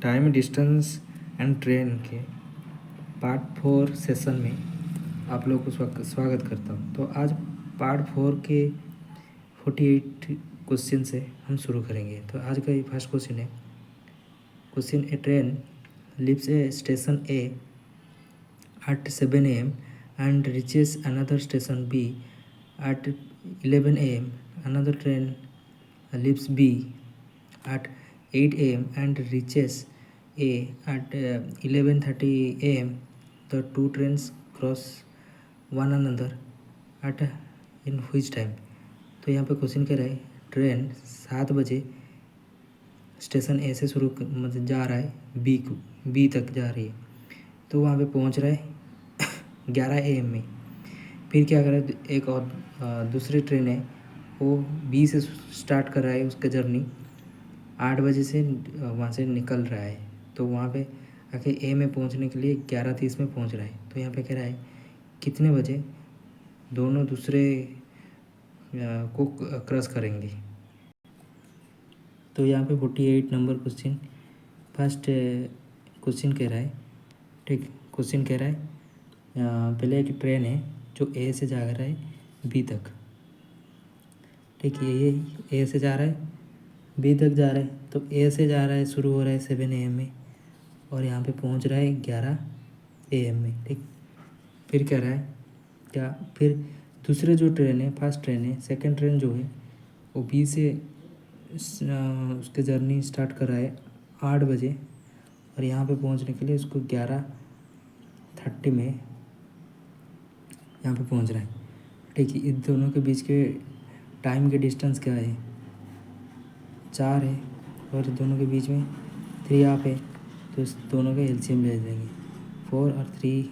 Time distance and train के part 4 session में आप लोग को स्वागत करता हूँ। तो आज पार्ट 4 के 48 क्वेश्चन से हम शुरू करेंगे। तो आज का ये फर्स्ट क्वेश्चन है। Question: A train leaves A station A at 7 a.m. and reaches another station B at 11 a.m. Another train leaves B at 8 a.m. and reaches A at 11:30 a.m. The two trains cross one another at in which time? तो यहाँ पे question कह रहा है train 7 बजे station ए से शुरू मतलब जा रहा है बी तक जा रही है। तो वहाँ पे पहुँच रहा है 11 AM में। फिर क्या कर रहा है, एक और दूसरी ट्रेन है वो बी से स्टार्ट कर रहा है उसका जर्नी 8 बजे से वहाँ से निकल रहा है। तो वहाँ पे आके ए में पहुँचने के लिए 11:30 में पहुँच रहा है। तो यहाँ पे कह रहा है कितने बजे दोनों दूसरे को क्रॉस करेंगे। तो यहाँ पे 48 नंबर क्वेश्चन फर्स्ट क्वेश्चन कह रहा है। ठीक, क्वेश्चन कह रहा है पहले एक ट्रेन है जो ए से जा रहा है बी तक। ठीक, ये ए से जा रहा है बी तक जा रहा है। तो ए से जा रहा है, शुरू हो रहा है 7 AM में और यहाँ पे पहुँच रहा है 11 AM में। ठीक, फिर कह रहा है क्या, फिर दूसरे जो ट्रेन है फर्स्ट ट्रेन है सेकंड ट्रेन जो है वो बी से उसके जर्नी स्टार्ट कर रहा है 8 बजे और यहाँ पे पहुँचने के लिए उसको 11:30 में यहाँ पे पहुँच रहा है। ठीक है, इन दोनों के बीच के टाइम के डिस्टेंस क्या है, 4 है और दोनों के बीच में 3 आप है। तो इस दोनों का एलसीएम ले देंगे 4 और 3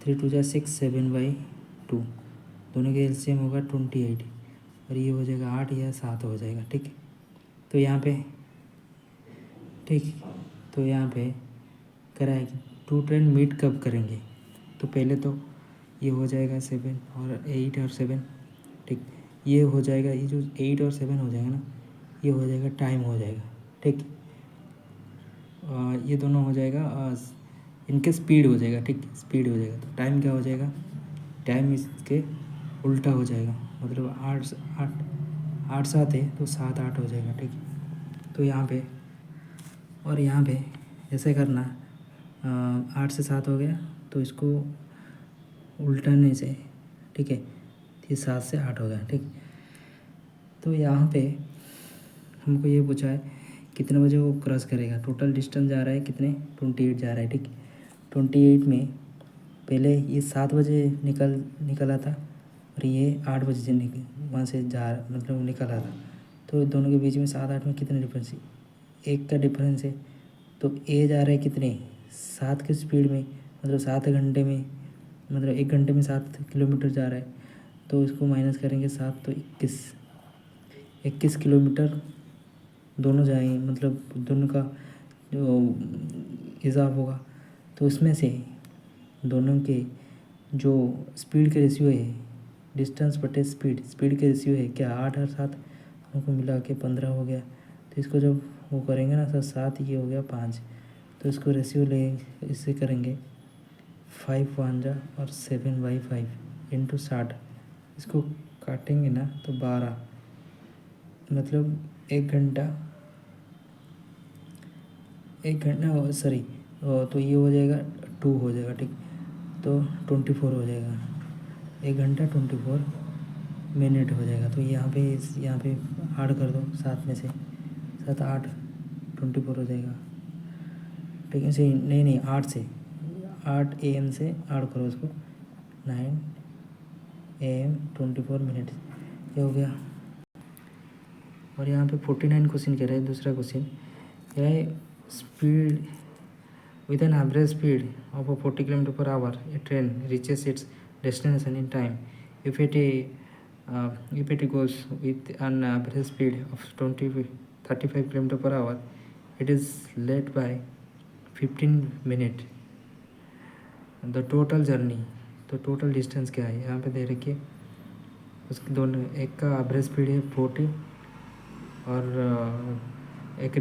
2 6 7/2 दोनों के एलसीएम होगा 28 और ये हो जाएगा 8 या 7 हो जाएगा। ठीक, तो यहाँ पे करा है कि 2 ट्रेन मीट कब करेंगे। तो पहले तो ये हो जाएगा 7 और 8 और 7। ठीक, ये हो जाएगा, ये जो 8 और 7 हो जाएगा ना, ये हो जाएगा टाइम हो जाएगा। ठीक, ये दोनों हो जाएगा इनके स्पीड हो जाएगा। ठीक, स्पीड हो जाएगा तो टाइम क्या हो जाएगा, टाइम इसके उल्टा हो जाएगा। मतलब 8 7 है तो 7 8 हो जाएगा। ठीक, तो यहाँ पे और यहाँ पे ऐसे करना 8 से 7 हो गया तो इसको उल्टाने से, ठीक है, ये 7 से 8 हो गया। ठीक, तो यहाँ पे हमको ये पूछा है कितने बजे वो क्रॉस करेगा। टोटल डिस्टेंस जा रहा है कितने, 28 जा रहा है। ठीक, 28 में पहले ये 7 बजे निकला था और ये 8 बजे से वहाँ से मतलब निकला था। तो दोनों के बीच में 7 8 में कितने डिफरेंस है, 1 का डिफरेंस है। तो ए जा रहा है कितने, 7 की स्पीड में, मतलब 7 घंटे में, मतलब 1 घंटे में 7 किलोमीटर जा रहा है। तो इसको माइनस करेंगे 7 तो 21 किलोमीटर दोनों जाएंगे, मतलब दोनों का जो हिसाब होगा। तो इसमें से दोनों के जो स्पीड के रेशियो है, डिस्टेंस बटे स्पीड के रेशियो है क्या, 8 और 7 हमको मिला के 15 हो गया। तो इसको जब वो करेंगे ना सर 7, ये हो गया 5, तो इसको रेशियो ले इससे करेंगे 5 1 जा और 7/5 इंटू 60। इसको काटेंगे ना तो 12, मतलब 1 घंटा सॉरी, तो ये हो जाएगा 2 हो जाएगा। ठीक, तो 24 हो जाएगा, 1 घंटा 24 मिनट हो जाएगा। तो यहाँ पे ऐड कर दो 7 में से 7 8 24 हो जाएगा। ठीक है, सही नहीं 8 AM से ऐड करो इसको 9 AM 24 मिनट, ये हो गया। और यहाँ पे 49 क्वेश्चन कह रहा है। दूसरा क्वेश्चन कह रहा है speed with an average speed of 40 km/h a train reaches its destination in time if it goes with an average speed of 35 km/h it is late by 15 minutes the total journey। तो total distance क्या है यहाँ पे दे रखिए, उसके दोनों, एक का एवरेज स्पीड है 40 और एक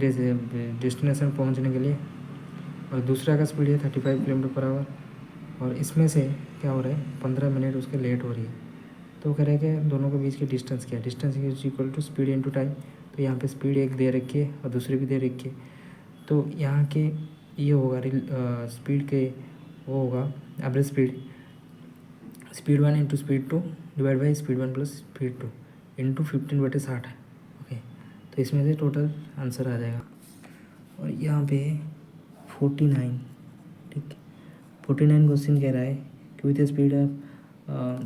डेस्टिनेशन पहुंचने के लिए, और दूसरा का स्पीड है 35 किलोमीटर पर आवर, और इसमें से क्या हो रहा है 15 मिनट उसके लेट हो रही है। तो कह रहे हैं कि दोनों के बीच की डिस्टेंस क्या है, distance is equal to speed into time. तो यहाँ पे स्पीड एक दे रखी है और दूसरी भी दे रखी है, तो यहाँ के ये होगा स्पीड के वो होगा average speed 1 into speed 2 divide by speed 1 plus speed 2 into 15/60। Okay, तो इसमें से टोटल आंसर आ जाएगा। और यहाँ पे 49, ठीक, 49 क्वेश्चन कह रहा है कि with speed of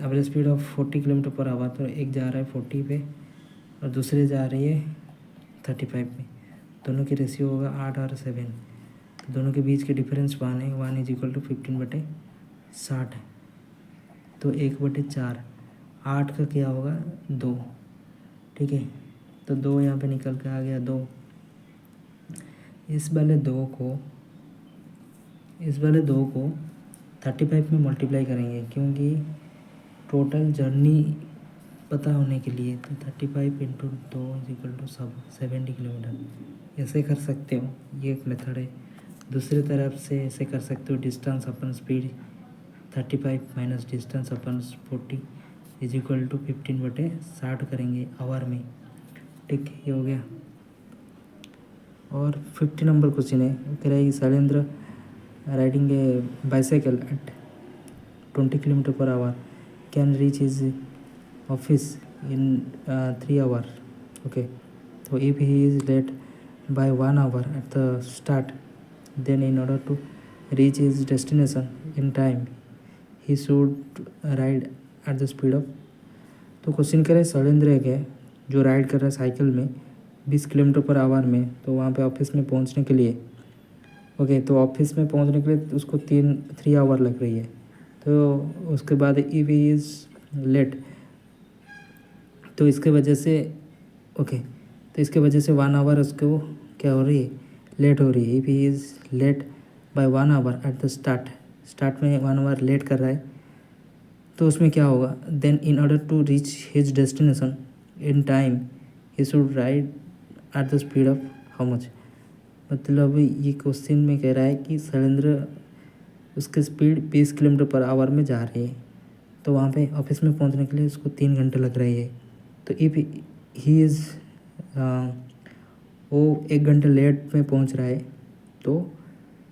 average speed of 40 kilometre per our. तो एक जा रहा है 40 पे और दूसरे जा रही है 35 पे, दोनों की रेशियो होगा 8 और 7। तो दोनों के बीच के डिफरेंस 1 है, 1 इज इक्वल टू 15/60 है। तो 1/4, 8 का क्या होगा 2, ठीक है। तो 2 यहाँ पे निकल के आ गया 2। इस वाले 2 को 35 में मल्टीप्लाई करेंगे, क्योंकि टोटल जर्नी पता होने के लिए। तो 35 into 2 is equal to 70 kilometre. ऐसे कर सकते हो, ये एक मेथड है। दूसरी तरफ से ऐसे कर सकते हो, distance upon speed 35 minus distance upon 40 is equal to 15/60 करेंगे आवर में, ठीक, ये हो गया। और 50 नंबर क्वेश्चन है, कह रहा है कि Shailendra riding a bicycle at 20 kilometre per hour can reach his office in 3 hour. Okay, तो if he is late by 1 hour at the start, then in order to reach his destination in time he should ride at the speed of. तो question कह रहे शैलेंद्र है जो ride कर रहा है cycle में 20 किलोमीटर पर आवर में, तो वहाँ पे ऑफिस में पहुँचने के लिए, ओके, तो ऑफिस में पहुँचने के लिए उसको 3 आवर लग रही है। तो उसके बाद इफ ही इज़ लेट, तो इसके वजह से, ओके, तो इसके वजह से 1 आवर उसको क्या हो रही है, लेट हो रही है। If he is late by 1 hour at the start में 1 आवर लेट कर रहा है, तो उसमें क्या होगा, then in order to reach his destination in time he should ride at the speed of how much. मतलब ये क्वेश्चन में कह रहा है कि शैलेंद्र उसकी स्पीड 20 किलोमीटर पर आवर में जा रही है, तो वहाँ पे ऑफिस में पहुँचने के लिए उसको 3 घंटे लग रही है। तो इफ़ ही इज़ वो 1 घंटे लेट में पहुँच रहा है, तो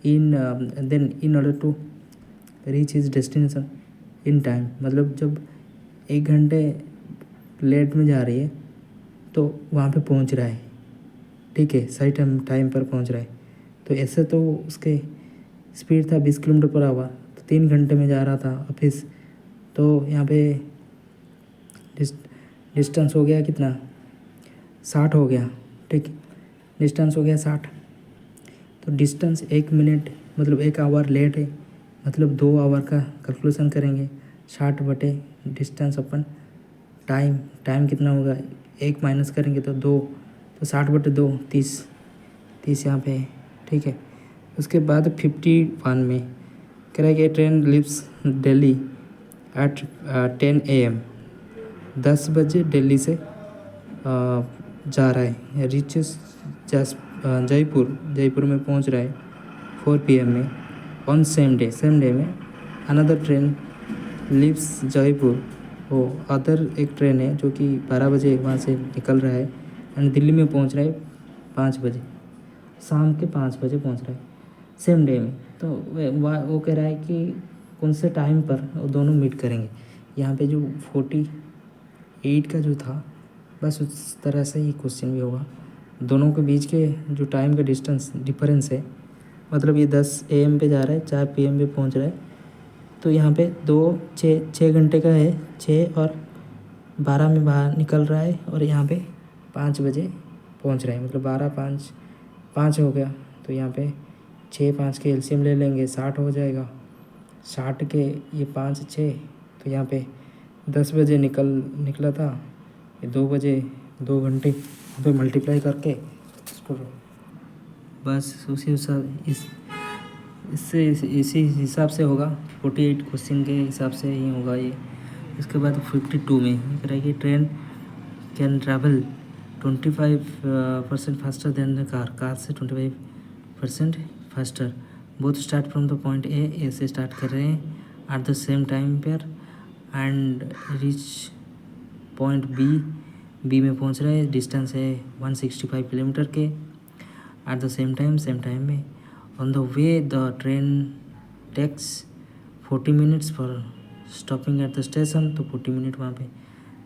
in order to reach his destination in time, मतलब जब 1 घंटे लेट में जा रही है तो वहाँ पे पहुँच रहा है, ठीक है, सही टाइम पर पहुँच रहा है। तो ऐसे तो उसके स्पीड था 20 किलोमीटर पर आवर, तो 3 घंटे में जा रहा था ऑफिस। तो यहाँ पे डिस्टेंस हो गया कितना, 60 हो गया, ठीक, डिस्टेंस हो गया 60। तो डिस्टेंस 1 मिनट मतलब 1 आवर लेट है, मतलब 2 आवर का कैलकुलेशन करेंगे। 60 बटे डिस्टेंस अपन टाइम कितना होगा, 1 माइनस करेंगे तो 2, तो 60 बटे 2 30 यहाँ पे, ठीक है। उसके बाद 51 में कह रहा है कि train leaves Delhi at 10 AM, 10 बजे दिल्ली से जा रहा है, रीचेस जयपुर में पहुंच रहा है 4 PM में। ऑन सेम डे में अनदर ट्रेन लिव्स जयपुर, वो अदर एक ट्रेन है जो कि 12 बजे वहाँ से निकल रहा है एंड दिल्ली में पहुँच रहा है 5 बजे, शाम के 5 बजे पहुँच रहा है सेम डे में। तो वो कह रहा है कि कौन से टाइम पर वो दोनों मीट करेंगे। यहाँ पे जो 48 का जो था, बस उस तरह से ही क्वेश्चन भी होगा। दोनों के बीच के जो टाइम का डिफरेंस है, मतलब ये 10 AM पे जा रहा है, 4 PM पे पहुँच रहा है, तो यहाँ पे 6 घंटे का है, 6 और 12 में बाहर निकल रहा है, और यहाँ पे 5 बजे पहुँच रहा है, मतलब 12 5 हो गया। तो यहाँ पे 6 5 के एलसीएम ले लेंगे, 60 हो जाएगा। 60 के ये 5 6, तो यहाँ पे 10 बजे निकला था, ये 2 बजे 2 घंटे पे मल्टीप्लाई करके इसको बस उसी इसी हिसाब से होगा। 48 क्वेश्चन के हिसाब से ही होगा ये। इसके बाद 52 में कह रहा है कि train can travel 25% faster than the car से 25% faster. Both start from the point A से स्टार्ट कर रहे हैं एट द सेम टाइम पर एंड रीच पॉइंट बी में पहुंच रहे हैं। डिस्टेंस है 165 किलोमीटर के एट द सेम टाइम में। On the way the train takes 40 minutes for stopping at the station. तो 40 मिनट वहाँ पे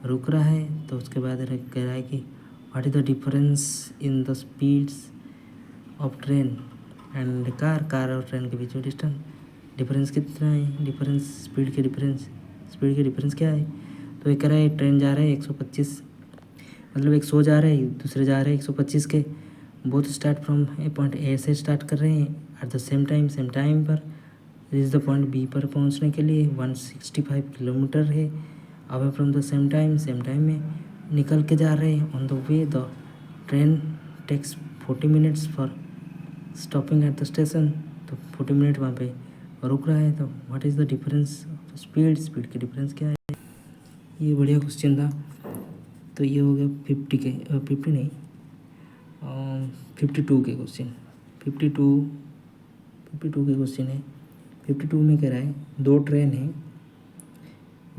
रुक रहा है। तो उसके बाद कह रहा है कि what is the difference in the speeds of train and car और ट्रेन के बीच में डिफरेंस कितना है। स्पीड के डिफरेंस क्या है। तो ये कह रहा है ट्रेन जा रहा है 125, मतलब 100 जा रहा है, दूसरे जा रहे हैं 125 के। Both start from point A से स्टार्ट कर रहे हैं एट द सेम टाइम पर रीच द पॉइंट बी पर पहुंचने के लिए 165 किलोमीटर है। Away from the same time में निकल के जा रहे हैं। On the way the train takes 40 minutes for stopping at the station. तो 40 मिनट वहाँ पे रुक रहा है। तो what is the difference of speed के डिफरेंस क्या है। ये बढ़िया क्वेश्चन था। तो ये हो गया 50 नहीं 52 के क्वेश्चन। 52 के क्वेश्चन है। 52 में कह रहा है दो ट्रेन है,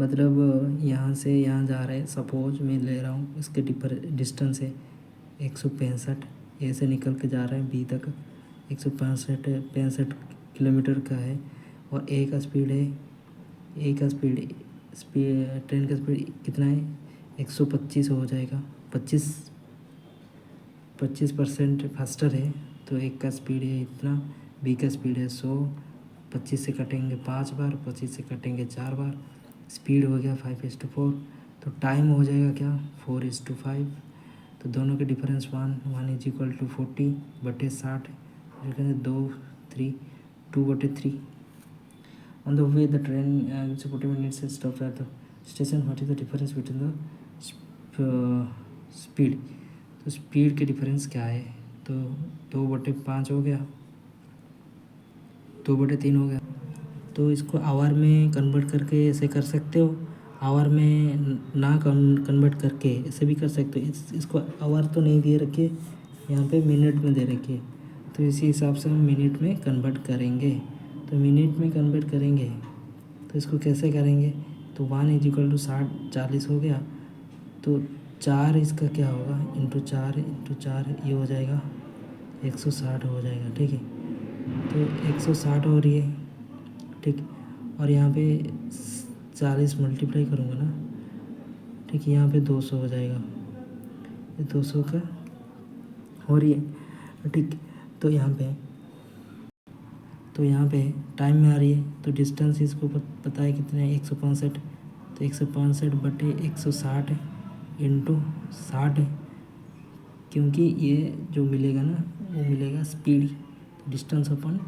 मतलब यहाँ से यहाँ जा रहे हैं। सपोज मैं ले रहा हूँ, इसके डिस्टेंस है 165, ए से निकल के जा रहा है बी तक 165 किलोमीटर का है। और ए का स्पीड ट्रेन का स्पीड कितना है 125 हो जाएगा। 25% फास्टर है। तो एक का स्पीड है इतना, बी का स्पीड है 100। 25 से कटेंगे 5 बार, 25 से कटेंगे 4 बार, स्पीड हो गया 5:4। तो टाइम हो जाएगा क्या 4:5। तो दोनों के difference 1 is equal to 40/60 2/3। On the way the train 40 minutes से stop at the station. What is the difference between the speed. तो स्पीड के डिफरेंस क्या है। तो 2/5 हो गया, 2/3 हो गया। तो इसको आवर में कन्वर्ट करके ऐसे कर सकते हो, आवर में ना कन्वर्ट करके ऐसे भी कर सकते हो। इसको आवर तो नहीं दे रखे, यहाँ पे मिनट में दे रखे। तो इसी हिसाब से हम मिनट में कन्वर्ट करेंगे। तो मिनट में कन्वर्ट करेंगे तो इसको कैसे करेंगे। तो 1 इज इक्वल टू 40 हो गया। तो 4 इसका क्या होगा इंटू 4 ये हो जाएगा 160 हो जाएगा। ठीक है, तो 160 हो रही है। ठीक, और यहाँ पे 40 मल्टीप्लाई करूँगा ना। ठीक, यहाँ पे 200 हो जाएगा। ये 200 का हो रही है। ठीक, तो यहाँ पे टाइम में आ रही है। तो डिस्टेंस इसको पता है कितने है 165। तो 165/160 इंटू 60, क्योंकि ये जो मिलेगा ना वो मिलेगा speed. Distance upon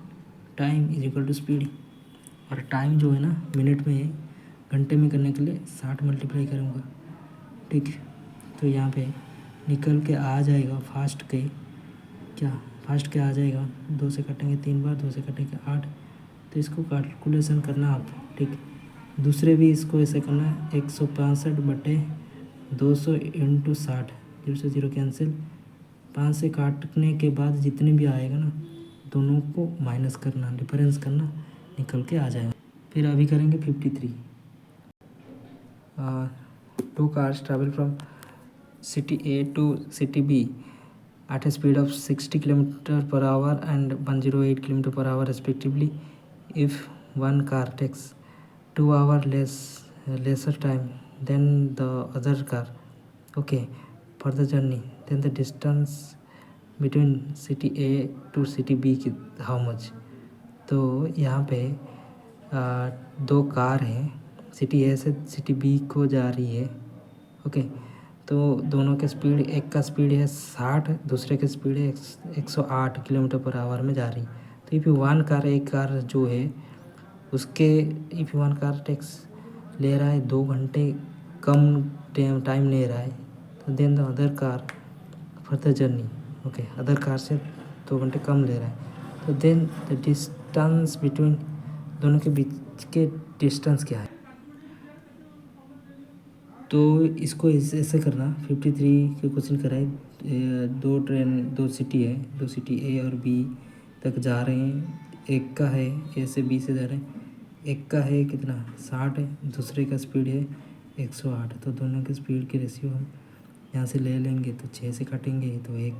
time is equal to speed. और टाइम जो है ना मिनट में है, घंटे में करने के लिए 60 मल्टीप्लाई करूँगा। ठीक, तो यहाँ पे निकल के आ जाएगा फास्ट के आ जाएगा। 2 से कटेंगे 3 बार, 2 से कटेंगे 8। तो इसको कैलकुलेशन करना आप। ठीक, दूसरे भी इसको ऐसे करना है 165/200 इंटू 60। 0 से 0 कैंसिल, 5 से काटने के बाद जितने भी आएगा ना दोनों को माइनस करना, डिफरेंस करना, निकल के आ जाएगा। फिर अभी करेंगे 53। 2 cars travel from city A to city B at a speed of 60 km/h and 108 km/h respectively. If one car takes 2 hours lesser time than the other car, okay, for the journey, then the distance between city A to city B how much. तो यहाँ पे 2 car हैं, city ए से city B को जा रही है। Okay, तो दोनों के स्पीड, एक का स्पीड है 60, दूसरे के स्पीड है 108 km/h में जा रही। तो इफ़ वन कार, एक कार जो है उसके इफ़ वन कार टैक्स ले रहा है 2 घंटे कम टाइम ले रहा है। तो then the other car for the journey, okay, other car से 2 घंटे कम ले रहा है। तो देन द डिस्टेंस बिटवीन, दोनों के बीच के डिस्टेंस क्या है। तो इसको ऐसे करना। 53 के क्वेश्चन कराए, दो सिटी है, दो सिटी ए और बी तक जा रहे हैं। एक का है ए से बी से जा रहे हैं, एक का है कितना 60 है, दूसरे का स्पीड है 108। तो दोनों के स्पीड की रेशियो हम यहाँ से ले लेंगे। तो 6 से काटेंगे तो 1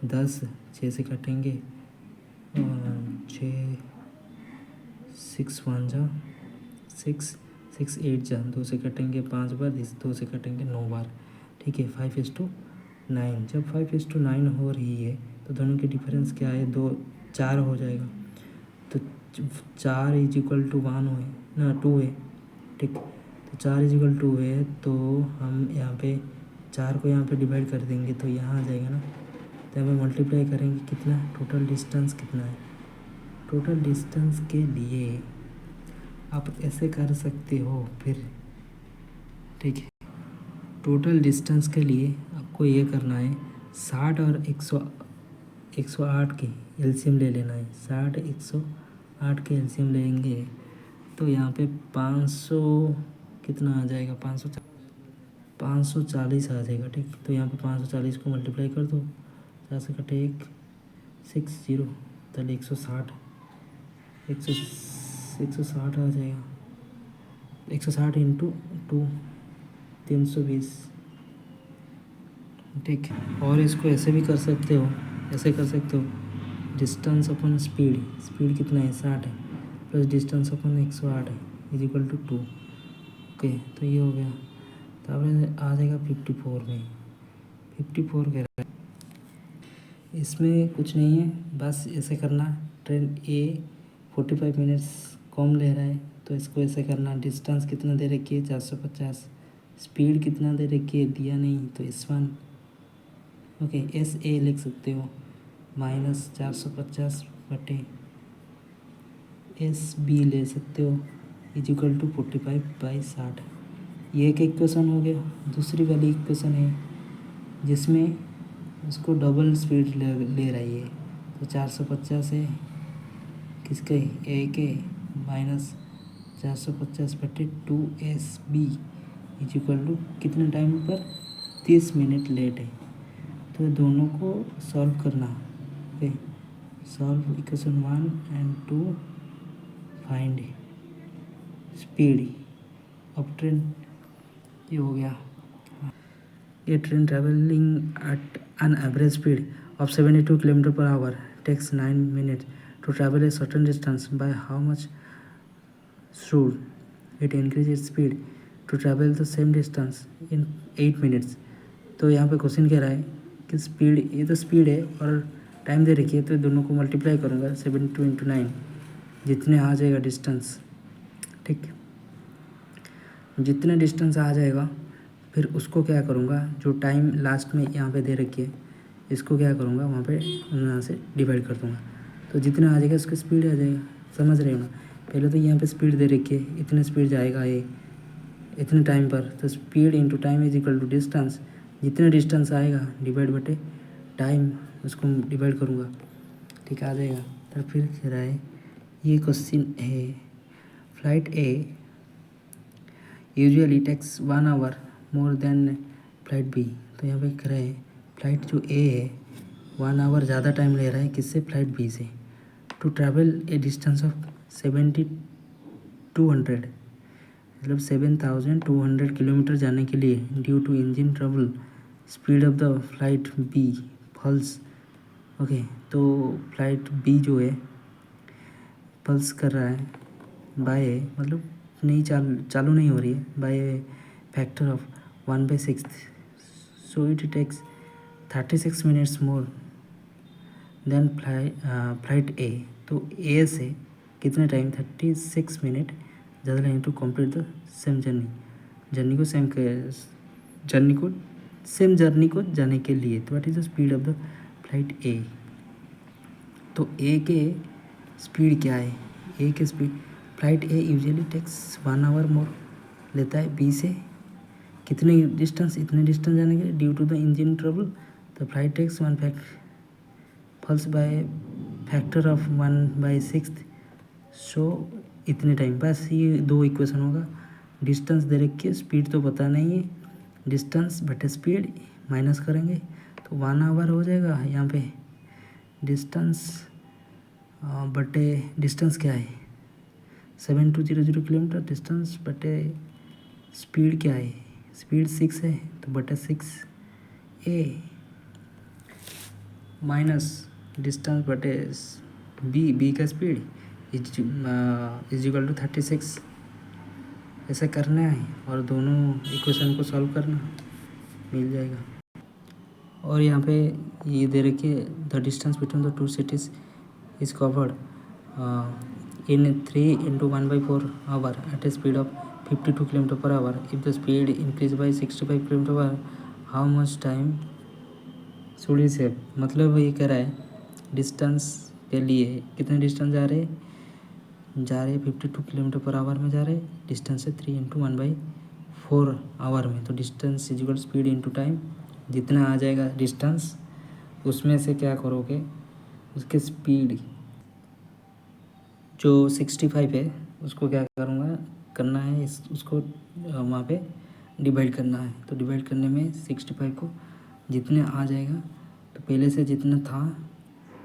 10, 6 से काटेंगे 6 6 1 जा 6 6 8 जा, 2 से कटेंगे 5 बार, 2 से कटेंगे 9 बार। ठीक है, 5:9। जब 5:9 हो रही है तो दोनों की डिफरेंस क्या है, 4 हो जाएगा। तो 4 इज इक्वल टू 1 है ना, 2 है। ठीक, तो 4 इज इक्वल 2 है, तो हम यहाँ पे 4 को यहाँ पे डिवाइड कर देंगे तो यहाँ आ जाएगा ना। तो यहाँ पे मल्टीप्लाई करेंगे, कितना टोटल डिस्टेंस कितना है। टोटल डिस्टेंस के लिए आप ऐसे कर सकते हो फिर। ठीक है, टोटल डिस्टेंस के लिए आपको ये करना है 60 और 108 के एलसीएम ले लेना है। 60 108 के एलसीएम लेंगे तो यहाँ पे 500 कितना आ जाएगा, 540 आ जाएगा। ठीक, तो यहाँ पे 540 को मल्टीप्लाई कर दो, 4 से कटे 1 60, तो 160 160 आ जाएगा। 160 इंटू 2 320। ठीक, और इसको ऐसे भी कर सकते हो, ऐसे कर सकते हो, डिस्टेंस अपन स्पीड, स्पीड कितना है 60 है, प्लस डिस्टेंस अपन 108 है इज इक्वल टू 2। ओके, तो ये हो गया। तो अब आ जाएगा 54 में, 54 कह रहा है। इसमें कुछ नहीं है, बस ऐसे करना। ट्रेन ए 45 मिनट्स कम ले रहा है तो इसको ऐसे करना। डिस्टेंस कितना दे रखी है 450, स्पीड कितना दे रखी है दिया नहीं, तो S1 ओके एस ए लिख सकते हो, माइनस 450 बटे एस बी ले सकते हो इज इक्वल टू 45/60। ये एक इक्वेशन हो गया। दूसरी वाली इक्वेशन है जिसमें उसको डबल स्पीड ले रही है, तो 450 है किसके, ए के, माइनस 450 बटे 2SB इज इक्वल टू कितने टाइम पर 30 मिनट लेट है। तो दोनों को सॉल्व करना। Okay, solve equation 1 and 2, find speed of train. ये हो गया। A train traveling at an average speed of 72 km/h takes 9 minutes to travel a certain distance. By how much should it increase its speed to travel the same distance in 8 minutes? तो यहाँ पे question कह रहा है कि speed, ये तो speed है और टाइम दे रखी है, तो दोनों को मल्टीप्लाई करूँगा 72 × 9, जितने आ जाएगा डिस्टेंस। ठीक, जितने डिस्टेंस आ जाएगा फिर उसको क्या करूँगा, जो टाइम लास्ट में यहाँ पे दे रखी है इसको क्या करूँगा वहाँ पे यहाँ से डिवाइड कर दूँगा। तो जितना आ जाएगा उसका स्पीड आ जाएगा। समझ रहे हो ना। पहले तो यहाँ पे स्पीड दे रखी है, इतने स्पीड जाएगा ये इतने टाइम पर, तो speed into time is equal to distance. जितने डिस्टेंस आएगा डिवाइड बटे टाइम, उसको डिवाइड करूँगा। ठीक, आ जाएगा। तो फिर कह रहा है ये क्वेश्चन है, flight A usually takes 1 hour more than flight B. तो यहाँ पे कह रहे हैं फ्लाइट जो ए है 1 आवर ज़्यादा टाइम ले रहा है किससे, फ्लाइट बी से, to travel a distance of 7200, मतलब 7200 किलोमीटर जाने के लिए। Due to engine trouble speed of the flight B falls. Okay, तो फ्लाइट बी जो है पल्स कर रहा है बाय, मतलब नहीं चालू नहीं हो रही है, by factor of 1/6। So it takes 36 minutes more than flight A. तो ए से कितने टाइम 36 मिनट ज़्यादा लगेंगे to complete the same journey, journey को सेम जर्नी को जाने के लिए। तो what is the speed of the flight A. तो ए के स्पीड क्या है, ए के speed, flight A usually takes 1 hour more लेता है बी से, कितने डिस्टेंस, इतने डिस्टेंस जाने के लिए। Due to the engine trouble the flight takes falls by factor of 1/6। So इतने टाइम, बस ये 2 इक्वेशन होगा। डिस्टेंस दे रखी है, स्पीड तो पता नहीं है, डिस्टेंस बटे स्पीड माइनस करेंगे तो 1 आवर हो जाएगा। यहाँ पे डिस्टेंस बटे डिस्टेंस क्या है 7200 किलोमीटर, डिस्टेंस बटे स्पीड क्या है, स्पीड 6 है तो बटे 6a माइनस डिस्टेंस बटे बी का स्पीड इज इक्वल टू 36। ऐसा करना है और दोनों इक्वेशन को सॉल्व करना, मिल जाएगा। और यहाँ पे ये दे रखी है the distance between the two cities is covered in 3 into 1/4 hour at a speed of 52 km per hour. If the speed increase by 65 km per hour, how much time should he save? मतलब ये कह रहा है distance के लिए कितने distance जा रहे 52 किलोमीटर पर आवर में जा रहे, डिस्टेंस है 3 इंटू 1/4 आवर में, तो distance is equal speed into time, जितना आ जाएगा डिस्टेंस उसमें से क्या करोगे उसके स्पीड जो 65 है उसको क्या करना है उसको वहाँ पे डिवाइड करना है। तो डिवाइड करने में 65 को जितने आ जाएगा तो पहले से जितना था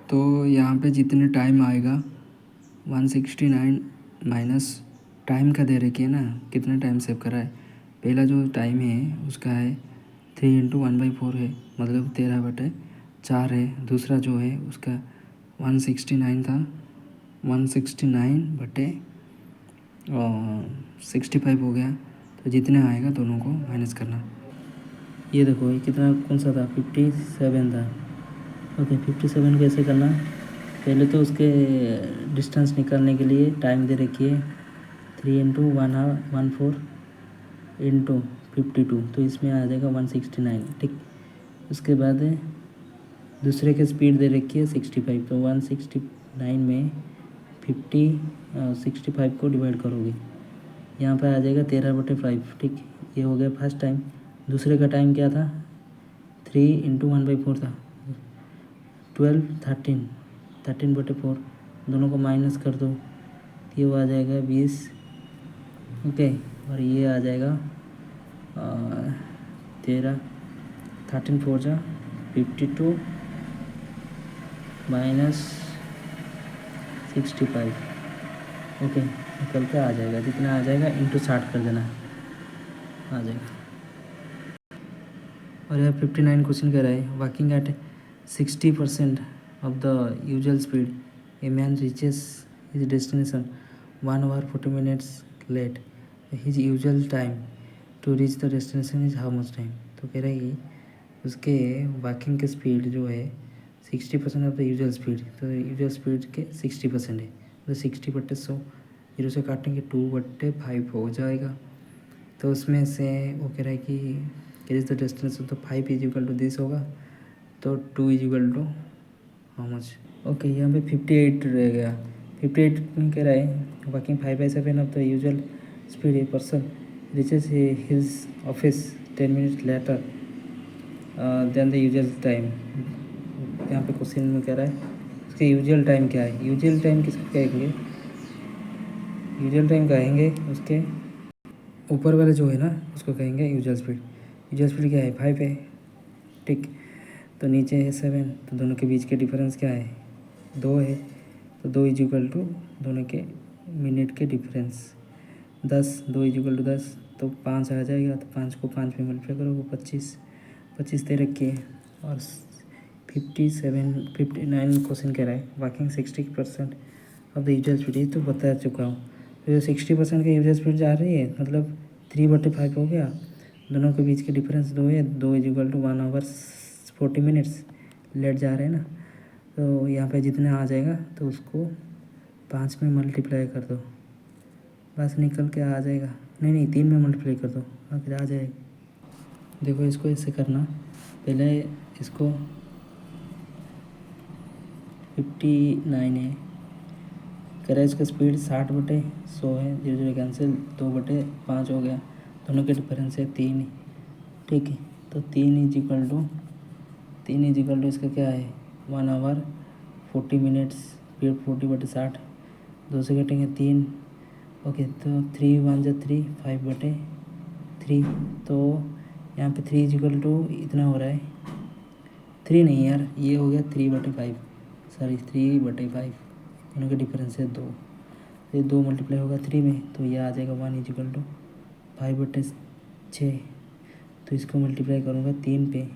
तो यहाँ पे जितने टाइम आएगा 169 माइनस टाइम का दे रखी है ना, कितना टाइम सेव करा है। पहला जो टाइम है उसका है 3 इंटू 1/4 है, मतलब 13/4 है। दूसरा जो है उसका 169 था, 169 बटे 65 हो गया, तो जितना आएगा दोनों को माइनस करना। ये देखो ये कितना कौन सा था 57 था। ओके 57 कैसे करना, पहले तो उसके डिस्टेंस निकालने के लिए टाइम दे रखी है 3 इंटू 1/4 इंटू 52, तो इसमें आ जाएगा 169, ठीक। उसके बाद दूसरे के स्पीड दे रखी है 65, तो 169 में 65 को डिवाइड करोगे, यहाँ पर आ जाएगा 13/5, ठीक। ये हो गया फर्स्ट टाइम। दूसरे का टाइम क्या था 3 इंटू 1/4 था, 13/4, दोनों को माइनस कर दो, ये वो आ जाएगा 20, ओके। और ये आ जाएगा 13 4 जा 52 माइनस 65, ओके। निकल के आ जाएगा, जितना आ जाएगा इंटू 60 कर देना, आ जाएगा। और यह 59 क्वेश्चन कह रहा है walking at 60% of the usual speed a man reaches his destination 1 hour 40 minutes late, his usual time to reach the destination is how much time. तो कह रहा है कि उसके वॉकिंग की स्पीड जो है 60% ऑफ द यूजुअल स्पीड, तो यूजुअल स्पीड के 60% है, तो 60/100, 0 से काटेंगे 2/5 हो जाएगा। तो उसमें से वो कह रहा है कि इज द डेस्टिनेशन, तो 5 इज इक्वल टू दिस होगा, तो 2 is equal to how much, okay. यहाँ पे 58 रह गया। 58 में कह रहा है working 5/7 of the usual speed a person reaches his office 10 minutes later than the usual time. यहाँ पे क्वेश्चन में कह रहा है उसके यूजुअल टाइम क्या है। यूजुअल टाइम किसको कहेंगे, यूजुअल टाइम कहेंगे उसके ऊपर वाले जो है ना उसको कहेंगे यूजुअल स्पीड। यूजुअल स्पीड क्या है 5 है, ठीक। तो नीचे है 7, तो दोनों के बीच के डिफरेंस क्या है 2 है, तो 2 इज इक्वल टू दोनों के मिनट के डिफरेंस 10, 2 इज इक्वल टू 10, तो 5 आ जाएगा, तो 5 को 5 में मल्टीप्लाई करोगे 25 दे रखी है। और 59 क्वेश्चन कह रहा है walking 60% of the usual speed, ये तो बता चुका हूँ। तो 60% की यूजुअल स्पीड जा रही है, मतलब 3/5 हो गया, दोनों के बीच के डिफरेंस 2 है, 2 is equal to 1 hour 40 minutes late जा रहे हैं ना, तो यहाँ पे जितना आ जाएगा तो उसको 5 में मल्टीप्लाई कर दो, बस निकल के आ जाएगा। नहीं 3 में मल्टीप्लाई कर दो, फिर आ जाएगा। देखो इसको ऐसे करना, पहले इसको 59 है, कह रहा है इसका स्पीड 60/100 है, 0 कैंसिल, 2/5 हो गया, दोनों के डिफरेंस है 3, ठीक है। तो 3 इज इक्वल टू इसका क्या है 1 hour 40 minutes, फिर 40/60, 2 से कटेंगे 3, ओके, तो 3 × 1 = 3, 5/3। तो यहाँ पे 3 = इतना हो रहा है, 3 नहीं यार, ये हो गया 3/5, सॉरी 3/5, दोनों का डिफरेंस है 2। ये 2 मल्टीप्लाई होगा 3 में, तो ये आ जाएगा 1 = 5/6। तो इसको मल्टीप्लाई करूँगा 3 पे,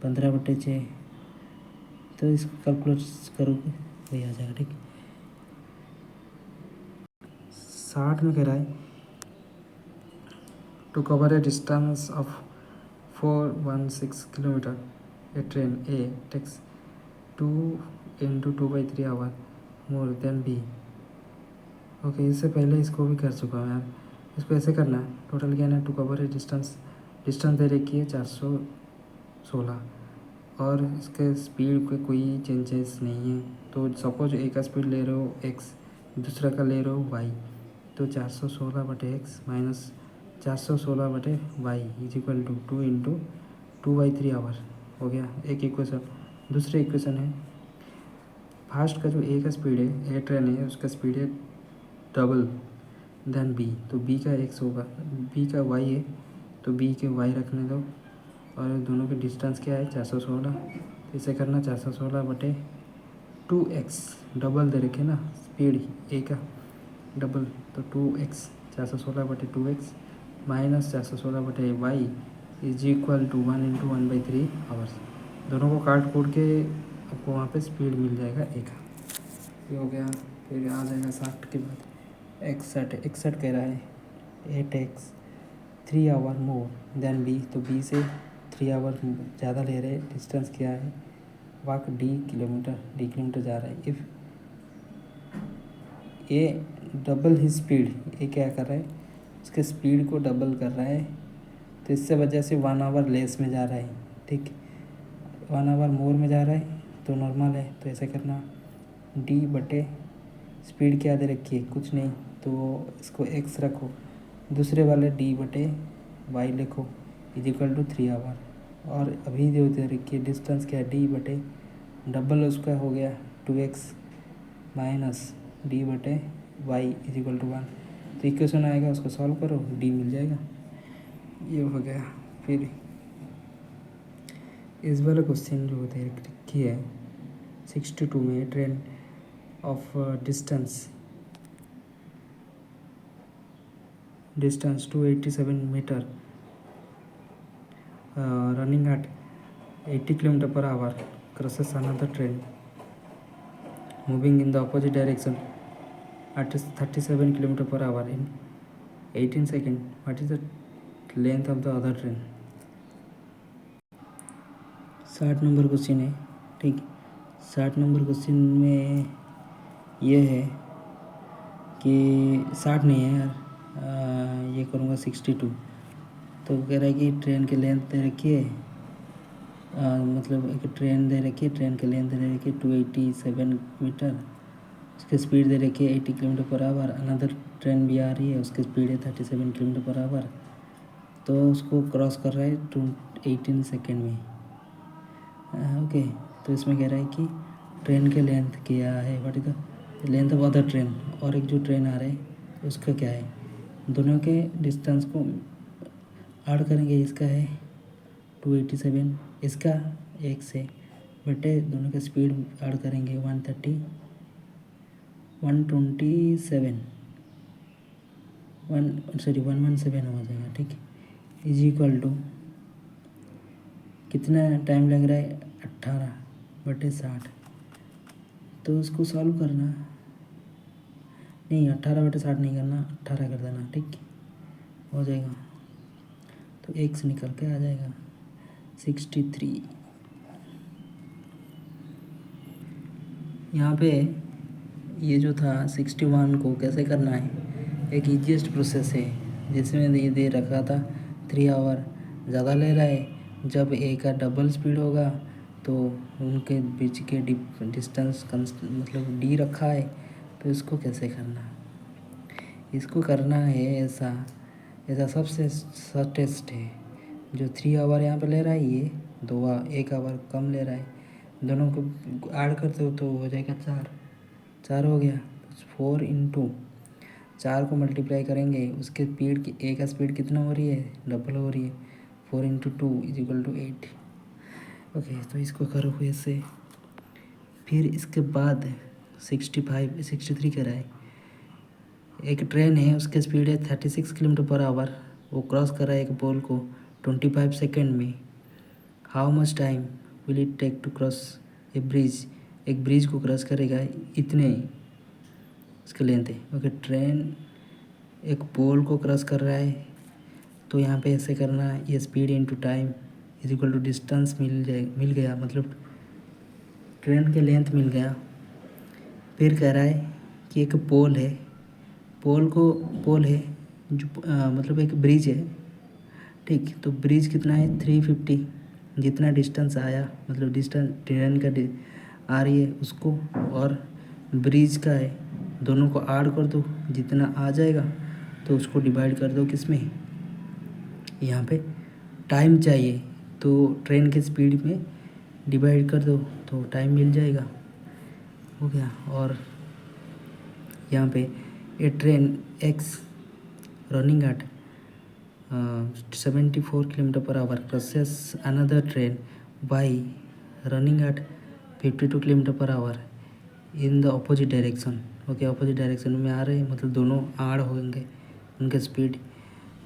15/6। तो इसको कैलकुलेट करोगे वही आ जाएगा, ठीक। 60 में कह रहा है to cover a distance of 416 kilometre a train A takes 2 × 2/3 hour more than B. Okay, इससे पहले इसको भी कर चुका हूँ यार। इसको ऐसे करना है, टोटल क्या है, टू कवर ए डिस्टेंस दे रखी है 416, और इसके स्पीड पे कोई चेंजेस नहीं है। तो सपोज एक का स्पीड ले रहे हो x, दूसरा का ले रहे हो y, तो 416/x minus 416/y is equal to 2 × 2/3 hour हो गया एक इक्वेशन। दूसरे इक्वेशन है, फास्ट का जो ए का स्पीड है, ए ट्रेन है, उसका स्पीड है डबल देन बी, तो बी का x होगा, बी का y है, तो बी के y रखने दो, और दोनों के डिस्टेंस क्या है 416। तो इसे करना 416/2x, डबल दे रखे ना स्पीड ए का डबल, तो 2x, 416/2x minus 416/y is equal to 1 × 1/3 hours. दोनों को काट कूट के आपको वहाँ पे स्पीड मिल जाएगा ए का। ये हो गया। फिर आ जाएगा 60 के बाद 61 कह रहा है A takes 3 hour more than B, तो बी से 3 आवर ज़्यादा ले रहे हैं। डिस्टेंस क्या है, वॉक डी किलोमीटर जा रहा है। If A double he speed, ये क्या कर रहा है, उसके स्पीड को डबल कर रहा है, तो इससे वजह से 1 आवर लेस में जा रहा है, ठीक। 1 आवर मोर में जा रहा है तो नॉर्मल है, तो ऐसे करना d/, स्पीड क्या दे रखी है, कुछ नहीं, तो इसको x रखो, दूसरे वाले d/y लिखो इज इक्वल टू 3 आवर, और अभी जो दे रखी है डिस्टेंस क्या है d/, डबल उसका हो गया 2x minus d/y is equal to 1। तो इक्वेशन आएगा, उसको सॉल्व करो, d मिल जाएगा। ये हो गया। फिर इस वाला क्वेश्चन जो दे रखी है 62 में, train of distance 287 metre running at 80 km/h crosses another train moving in the opposite direction at 37 km/h in 18 seconds. What is the length of the other train? 60 number question है, ठीक। 60 नंबर क्वेश्चन में ये है कि 60 नहीं है यार, ये करूँगा 62। तो कह रहा है कि ट्रेन की लेंथ दे रखी है, मतलब एक ट्रेन दे रखी है, ट्रेन की लेंथ दे रखी है 287 मीटर, उसकी स्पीड दे रखी है 80 km/h। अनदर ट्रेन भी आ रही है, उसकी स्पीड है 37 km/h, तो उसको क्रॉस कर रहा है 18 सेकेंड में। ओके, तो इसमें कह रहा है कि ट्रेन के लेंथ क्या है, what is the length of other train, और एक जो ट्रेन आ रहा है उसका क्या है, दोनों के डिस्टेंस को ऐड करेंगे। इसका है 287, इसका 1 से बटे दोनों का स्पीड ऐड करेंगे 127 117 हो जाएगा, ठीक। इज इक्वल टू कितना टाइम लग रहा है 18/60। तो उसको सॉल्व करना, नहीं 18/60 नहीं करना, 18 कर देना, ठीक हो जाएगा। तो एक से निकल के आ जाएगा 63। यहाँ पे ये जो था 61 को कैसे करना है, एक ईजीएस्ट प्रोसेस है, जिसमें ये दे रखा था 3 आवर ज़्यादा ले रहा है। जब ए का डबल स्पीड होगा तो उनके बीच के डिस्टेंस मतलब डी रखा है। तो इसको कैसे करना, इसको करना है ऐसा सबसे शॉर्टेस्ट है। जो 3 आवर यहाँ पे ले रहा है, ये 1 आवर कम ले रहा है, दोनों को ऐड करते हो तो हो जाएगा 4 हो गया। 4 × 4 को मल्टीप्लाई करेंगे, उसके स्पीड की ए का स्पीड कितना हो रही है, डबल हो रही है। 4 × 2 = 8। ओके, तो इसको करो ऐसे। फिर इसके बाद 63 कह रहा है। एक ट्रेन है, उसकी स्पीड है 36 km/h। वो क्रॉस कर रहा है एक पोल को 25 सेकेंड में। How much time will it take to cross a bridge. एक ब्रिज को क्रॉस करेगा इतने इसके लेंथ है। ओके, ट्रेन एक पोल को क्रॉस कर रहा है, तो यहाँ पे ऐसे करना है, ये स्पीड इनटू टाइम = डिस्टेंस मिल गया, मतलब ट्रेन के लेंथ मिल गया। फिर कह रहा है कि एक पोल है, पोल है जो मतलब एक ब्रिज है, ठीक। तो ब्रिज कितना है 350, जितना डिस्टेंस आया, मतलब डिस्टेंस ट्रेन का आ रही है उसको और ब्रिज का है, दोनों को ऐड कर दो, जितना आ जाएगा तो उसको डिवाइड कर दो किस में, यहाँ पे टाइम चाहिए तो ट्रेन के स्पीड में डिवाइड कर दो तो टाइम मिल जाएगा। हो गया। और यहाँ पे a train X running at 74 km/h crosses another train by running at 52 km/h in the opposite direction। Okay, opposite direction में आ रहे हैं, मतलब दोनों आड़ होंगे उनके स्पीड।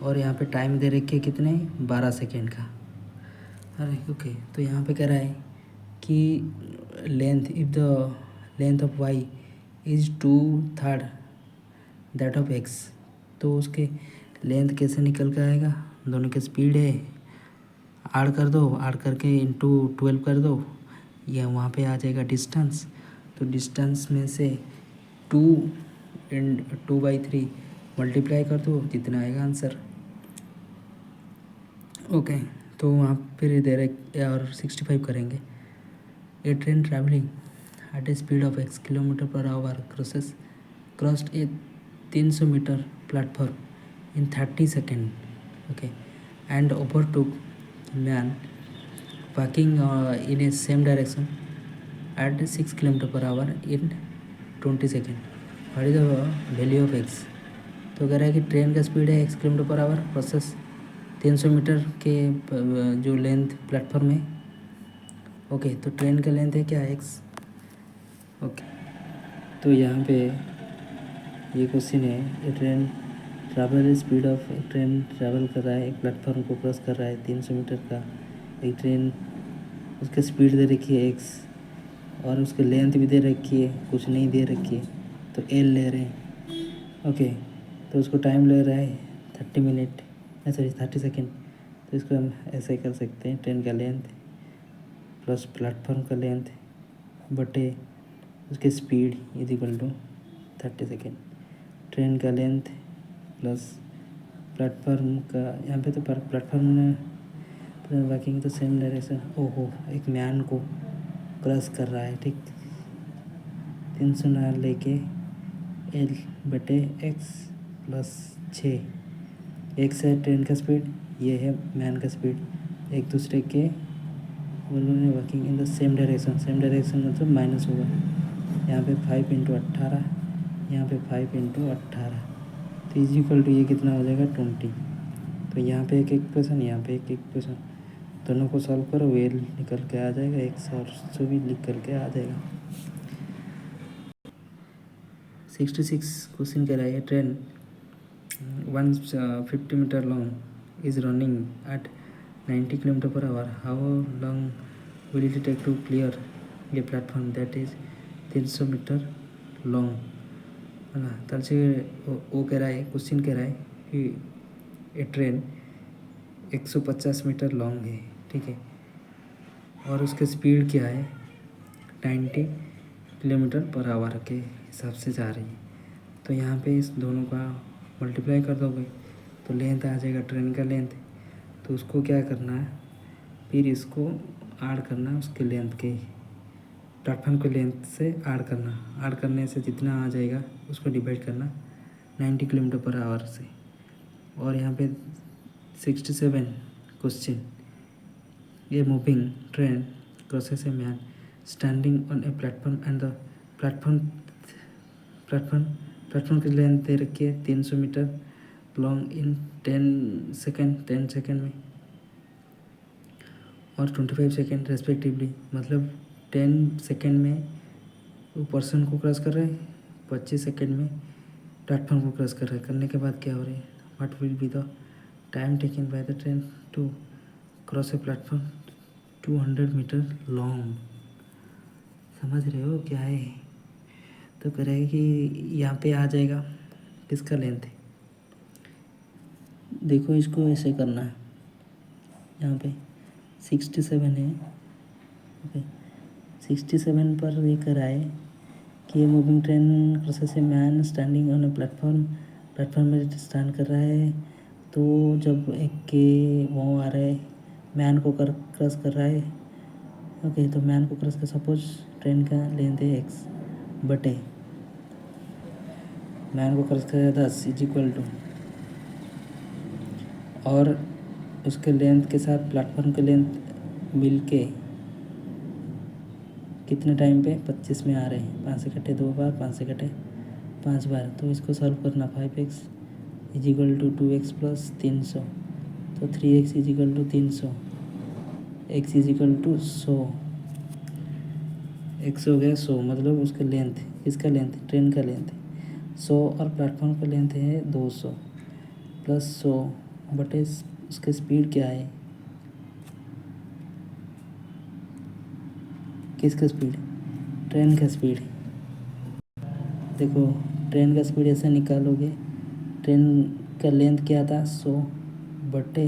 और यहाँ पे टाइम दे रखी है कितने, 12 सेकेंड का। अरे ओके, तो यहाँ पे कह रहा है कि length, if the length of Y is 2/3 that of X, तो उसके लेंथ कैसे निकल के आएगा, दोनों की स्पीड है, ऐड कर दो, ऐड करके इंटू 12 कर दो, या वहाँ पे आ जाएगा डिस्टेंस। तो डिस्टेंस में से 2/3 मल्टीप्लाई कर दो, जितना आएगा आंसर। ओके, तो वहाँ फिर दे रहे और 65 करेंगे। A train travelling at a speed of x km/h crossed a 300 metre platform in 30 second. Okay, and overtook man walking in a same direction at 6 km/h in 20 second. What is the value of x। तो कह रहा है कि train का speed है x km/h process 300 metre के जो length platform है। ओके, तो ट्रेन का लेंथ है क्या, x। ओके, तो यहाँ पे ये क्वेश्चन है, ये ट्रेन ट्रैवल स्पीड ऑफ, एक ट्रेन ट्रैवल कर रहा है, एक प्लेटफॉर्म को क्रॉस कर रहा है 300 मीटर का। एक ट्रेन, उसकी स्पीड दे रखी है x और उसकी लेंथ भी दे रखी है, कुछ नहीं दे रखी है, तो l ले रहे हैं। ओके, तो उसको टाइम ले रहा है 30 मिनट, सॉरी 30 सेकेंड। तो इसको हम ऐसे कर सकते हैं, ट्रेन का लेंथ प्लस प्लेटफॉर्म का लेंथ बटे उसकी स्पीड = 30 सेकेंड। ट्रेन का लेंथ प्लस प्लेटफॉर्म का, यहाँ पे तो प्लेटफॉर्म में वॉकिंग तो सेम डायरेक्शन। ओहो, एक मैन को क्रॉस कर रहा है, ठीक। 300 ना लेके l बटे x प्लस 6। x है ट्रेन का स्पीड, ये है मैन का स्पीड, एक दूसरे के उन्होंने working in the same direction. Same direction मतलब माइनस होगा, यहाँ पे 5 × 18, यहाँ पे 5 × 18, तो = ये कितना हो जाएगा 20। तो यहाँ पे एक इक्वेशन, यहाँ पे एक इक्वेशन, दोनों को सॉल्व करो, वेल निकल के आ जाएगा, x और सो भी निकल के आ जाएगा। 66 क्वेश्चन कह रहा है, train 150 metre long is running at 90 km/h। How long will it take to clear ये platform that is 300 metre long, है ना। तब से वो कह रहा है, क्वेश्चन कह रहा है कि ये ट्रेन 150 मीटर लॉन्ग है, ठीक है, और उसकी स्पीड क्या है 90 km/h के हिसाब से जा रही है। तो यहाँ पे इस दोनों का मल्टीप्लाई कर दोगे तो लेंथ आ जाएगा ट्रेन का लेंथ। तो उसको क्या करना है, फिर इसको ऐड करना उसके लेंथ के, प्लेटफॉर्म के लेंथ से ऐड करना, ऐड करने से जितना आ जाएगा उसको डिवाइड करना 90 km/h से। और यहाँ पे 67 क्वेश्चन, ये moving train crosses a man standing on a platform and the platform platform की लेंथ दे रखी है 300 मीटर लॉन्ग इन 10 सेकेंड में और 25 सेकेंड रेस्पेक्टिवली, मतलब 10 सेकेंड में वो पर्सन को क्रॉस कर रहे हैं, 25 सेकेंड में प्लेटफॉर्म को क्रॉस कर रहे हैं। करने के बाद क्या हो रही है, what will be the time taken by the train to cross a platform 200 metre long. समझ रहे हो क्या है? तो करेगा कि यहाँ पे आ जाएगा किसका लेंथ है, देखो इसको ऐसे करना है। यहाँ पे 67 है, ओके 67 पर ये कराए कि moving train crosses a man standing on a platform में स्टैंड कर रहा है। तो जब एक के वो आ रहा है, मैन को क्रॉस कर रहा है, ओके तो मैन को क्रॉस कर, सपोज ट्रेन का लेंथ है एक्स बटे मैन को क्रॉस कर 10 इज इक्वल टू, और उसके लेंथ के साथ प्लेटफॉर्म के लेंथ मिल के कितने टाइम पे 25 में आ रहे हैं, 5 से कटे 2 बार, 5 से कटे 5 बार। तो इसको सॉल्व करना 5x is equal to 2x plus 300, तो 3x is equal to 300, x is equal to 100, x हो गया 100, मतलब उसका लेंथ, इसका लेंथ ट्रेन का लेंथ 100 और प्लेटफॉर्म का लेंथ है 200 प्लस 100 बटे उसका स्पीड क्या है, किसका स्पीड, ट्रेन का स्पीड। देखो ट्रेन का स्पीड ऐसे निकालोगे, ट्रेन का लेंथ क्या था 100 बटे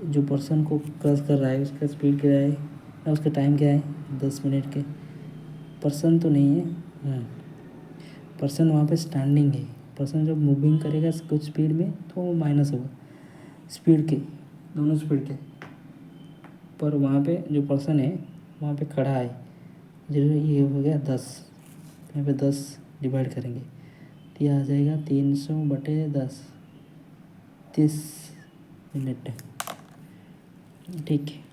जो पर्सन को क्रॉस कर रहा है उसका स्पीड क्या है, उसका टाइम क्या है 10 मिनट के। पर्सन तो नहीं है, पर्सन वहाँ पे स्टैंडिंग है, पर्सन जब मूविंग करेगा कुछ स्पीड में तो वो माइनस होगा स्पीड के, दोनों स्पीड के, पर वहाँ पे जो पर्सन है वहाँ पे खड़ा है, जो ये हो गया 10, यहाँ पे 10 डिवाइड करेंगे तो ये आ जाएगा 300 बटे 10, 30 मिनट, ठीक है।